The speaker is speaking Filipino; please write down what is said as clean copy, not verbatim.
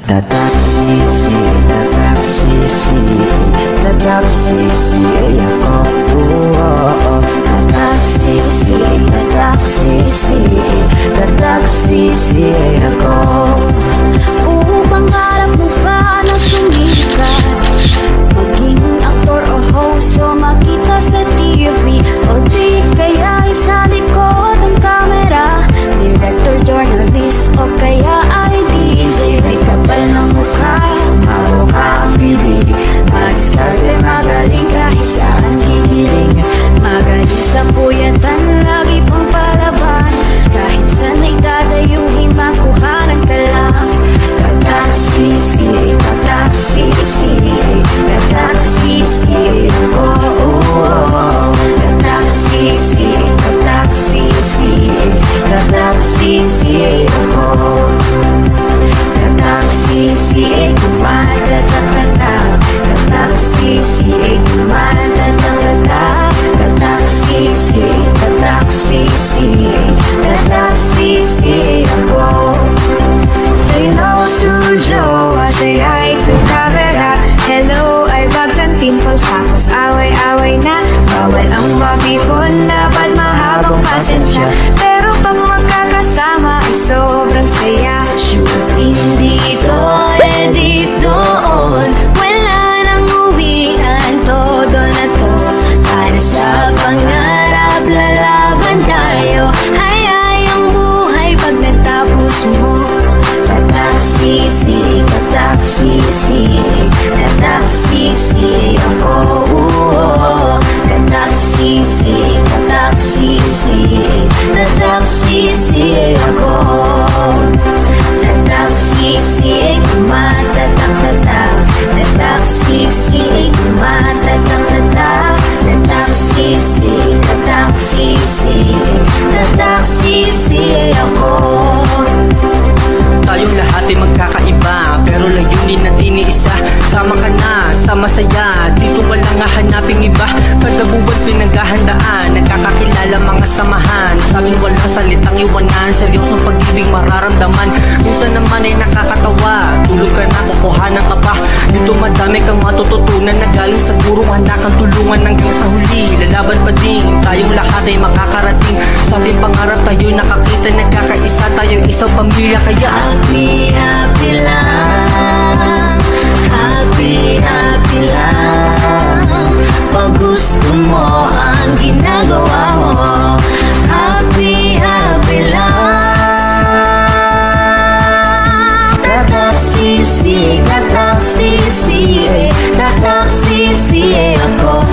Tataksisi, tataksisi, tataksisi ako. Tataksisi, tataksisi, tataksisi ako. Pangarap mo ba na sumikat? Maging aktor o host o makita sa TV, o di kaya sa likod ng camera, director, journalist o kaya ay DJ. May kapal ng mukha, mukha ang bibig, mag-start ay magaling kahit saan kikiling. Magaling sa puyatan, lagi pang palaban, kahit sana'y dadayuhin makuhanan ka lang. Tataksisi, tataksisi, tataksisi ako. Tataksisi, tataksisi, tataksisi ako. Tataksisi, kumadadagdaga. Tataksisi, kumadadagdaga. Tataksisi, tataksisi, tataksisi ako. Say no to Joe, say hi to camera. Hello, ay bags and pimples, tapos away-away na. Bawal ang mabipon, dapat mahabang pasensya. Pero pag magkakasama ay sobrang saya. Shooting dito, edit doon, Wala nang uwian, todo na to. para sa pangarap lalaban tayo. Hayay ang buhay pag natapos mo. Tataksisi, tataksisi, tataksisi ako. Tataksisi, tataksisi, tataksisi ako. Tataksisi, kumatatak-tatak. Tataksisi, kumatatak-tatak. Tataksisi, tataksisi, tataksisi ako. Tayong lahat ay magkakaiba, pero layunin natin ni isa. Sama ka na sa masaya, dito walang hahanaping iba. Kada buwan pinaghahandaan, nagkakakilala mga samahan. Sabing walang salitang iwanan, seryosong pag-ibig mararamdaman. Minsan naman ay nakakatawa, tulog ka na, kukuhanan ka pa. Dito madami kang matututunan na galing sa guro. Handa kang tulungan hanggang sa huli, lalaban pa din. Tayong lahat ay makakarating sa ating pangarap. Tayo'y nakakita, nagkakaisa, tayo'y isang pamilya. Kaya Happy, happy lang. Happy, happy lang. Pag gusto mo ang ginagawa mo, happy, happy lang. Tataksisi, tataksisi, tataksisi ako.